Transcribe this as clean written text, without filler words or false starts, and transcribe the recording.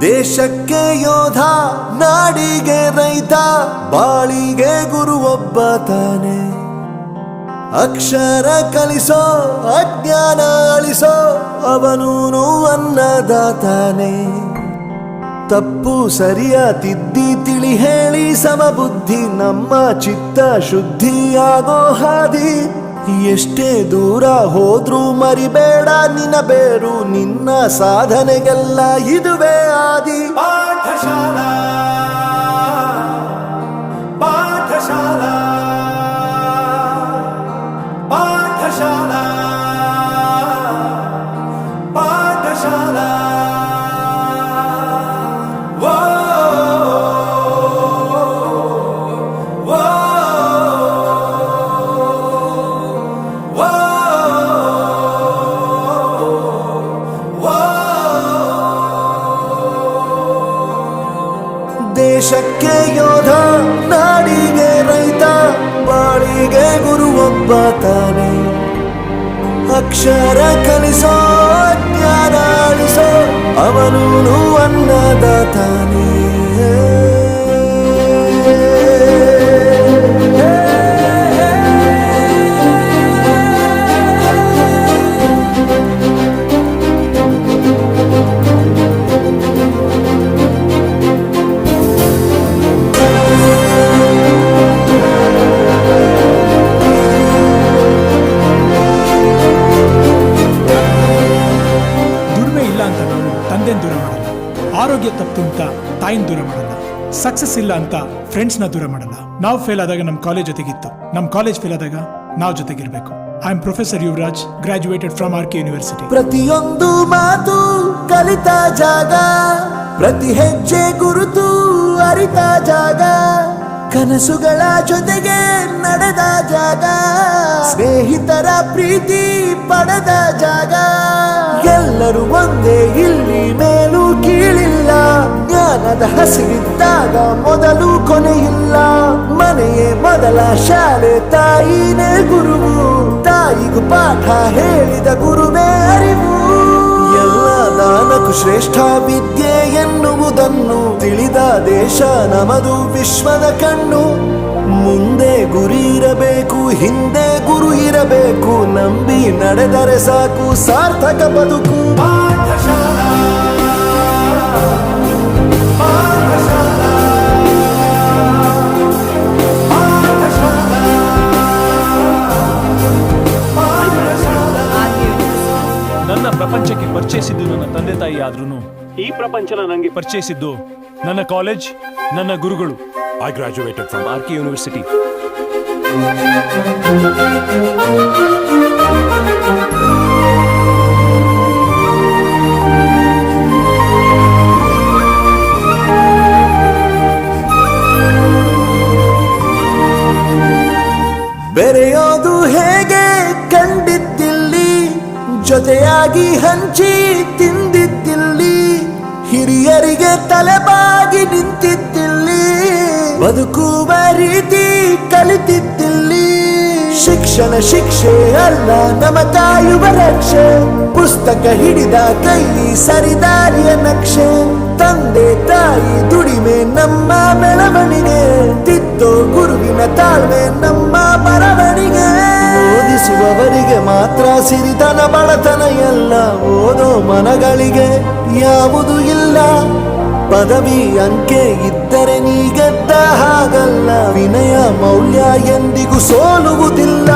ದೇಶಕ್ಕೆ ಯೋಧ, ನಾಡಿಗೆ ರೈತ, ಬಾಳಿಗೆ ಗುರು ಒಬ್ಬ ತಾನೆ. ಅಕ್ಷರ ಕಲಿಸೋ, ಅಜ್ಞಾನ ಅಳಿಸೋ, ಅವನೂನು ಅನ್ನದಾತಾನೆ. ತಪ್ಪು ಸರಿಯ ತಿದ್ದಿ ತಿಳಿ ಹೇಳಿ ಸಮಬುದ್ಧಿ, ನಮ್ಮ ಚಿತ್ತ ಶುದ್ಧಿಯಾಗೋ ಹಾದಿ. ಎಷ್ಟೇ ದೂರ ಹೋದ್ರೂ ಮರಿಬೇಡ ನಿನ್ನ ಬೇರು, ನಿನ್ನ ಸಾಧನೆಗೆಲ್ಲ ಇದುವೇ ಆದಿ. ಪಾಠಶಾಲಾ ಪಾಠಶಾಲಾ ಪಾಠಶಾಲಾ ಪಾಠಶಾಲಾ. ದೇಶಕ್ಕೆ ಯೋಧ, ನಾಡಿಗೆ ರೈತ, ಬಾಳಿಗೆ ಗುರು ಒಬ್ಬ ತಾನೆ. ಅಕ್ಷರ ಕಲಿಸೋ, ಜ್ಞಾನ ಅಳಿಸೋ, ಅವನೂನು ಅನ್ನದಾತಾನೆ. ದೂರ ಮಾಡಲ್ಲ, ಆರೋಗ್ಯ ತಪ್ಪು ಅಂತ ತಾಯಿನ ದೂರ ಮಾಡಲ್ಲ, ಸಕ್ಸಸ್ ಇಲ್ಲ ಅಂತ ಫ್ರೆಂಡ್ಸ್ನ ದೂರ ಮಾಡಲ್ಲ. ನಾವು ಫೇಲ್ ಆದಾಗ ನಮ್ಮ ಕಾಲೇಜ್ ಜೊತೆಗಿತ್ತು, ನಮ್ಮ ಕಾಲೇಜ್ ಫೇಲ್ ಆದಾಗ ನಾವು ಜೊತೆಗಿರ್ಬೇಕು. I am professor Yuvraj, graduated from R K university. ಪ್ರತಿಯೊಂದು ಮಾತು ಕಲಿತ ಜಾಗ, ಪ್ರತಿ ಹೆಜ್ಜೆ ಗುರುತು ಅರಿತ ಜಾಗ, ಕನಸುಗಳ ಜೊತೆಗೆ ನಡೆದ ಜಾಗ, ಸ್ನೇಹಿತರ ಪ್ರೀತಿ ಪಡೆದ ಜಾಗ. ಎಲ್ಲರೂ ಒಂದೇ, ಇಲ್ಲಿ ಮೇಲೂ ಕೀಳಿಲ್ಲ, ಜ್ಞಾನದ ಹಸಿವಿದ್ದಾಗ ಮೊದಲು ಕೊನೆಯಿಲ್ಲ. ಮನೆಯೇ ಮೊದಲ ಶಾಲೆ, ತಾಯಿನೇ ಗುರುವು, ತಾಯಿಗೂ ಪಾಠ ಹೇಳಿದ ಗುರುವೇ ಅರಿವು. ಎಲ್ಲ ದಾನಕ್ಕೂ ಶ್ರೇಷ್ಠ ವಿದ್ಯೆ ಎನ್ನುವುದನ್ನು ತಿಳಿದ ದೇಶ ನಮದು, ವಿಶ್ವದ ಕಣ್ಣು. ಮುಂದೆ ಗುರಿ ಇರಬೇಕು, ಹಿಂದೆ ಗುರು ಇರಬೇಕು, ನಂಬಿ ನಡೆದರೆ ಸಾಕು ಸಾರ್ಥಕ ಬದುಕು. ಪಾಠಶಾಲಾ ಪಾಠಶಾಲಾ ಪಾಠಶಾಲಾ ಪಾಠಶಾಲಾ. ನನ್ನ ಪ್ರಪಂಚಕ್ಕೆ ಪರಿಚಯಿಸಿದ್ದು ನನ್ನ ತಂದೆ ತಾಯಿ ಆದ್ರೂ ಈ ಪ್ರಪಂಚನ ನನಗೆ ಪರಿಚಯಿಸಿದ್ದು ನನ್ನ ಕಾಲೇಜ್, ನನ್ನ ಗುರುಗಳು. I graduated from RK University. ಬೆರೆಯೋದು ಹೇಗೆ ಕಂಡಿದ್ದಿಲ್ಲಿ, ಜೊತೆಯಾಗಿ ಹಂಚಿ ತಿಂದಿದ್ದಿಲ್ಲಿ, ಹಿರಿಯರಿಗೆ ತಲೆಬಾಗಿ ನಿಂತಿದ್ದಿಲ್ಲಿ, ಬದುಕುವ ರೀತಿ ಕಲಿತಿದ್ದಿಲ್ಲಿ. ಶಿಕ್ಷಣ ಶಿಕ್ಷೆ ಅಲ್ಲ, ನಮ ಕಾಯುವ ರಕ್ಷೆ, ಪುಸ್ತಕ ಹಿಡಿದ ಕೈ ಸರಿದಾರಿಯ ನಕ್ಷೆ. ತಂದೆ ತಾಯಿ ದುಡಿಮೆ ನಮ್ಮ ಬೆಳವಣಿಗೆ, ತಿದ್ದೋ ಗುರುವಿನ ತಾಳ್ಮೆ ನಮ್ಮ ಬರವಣಿಗೆ. ಓದಿಸುವವರಿಗೆ ಮಾತ್ರ ಸಿರಿತನ ಬಡತನ ಎಲ್ಲ, ಓದೋ ಮನಗಳಿಗೆ ಯಾವುದು ಇಲ್ಲ. ಪದವಿ ಅಂಕೆ ಇದ್ದರೆ ನೀ ಗೆದ್ದ ಹಾಗಲ್ಲ, ವಿನಯ ಮೌಲ್ಯ ಎಂದಿಗೂ ಸೋಲುವುದಿಲ್ಲ.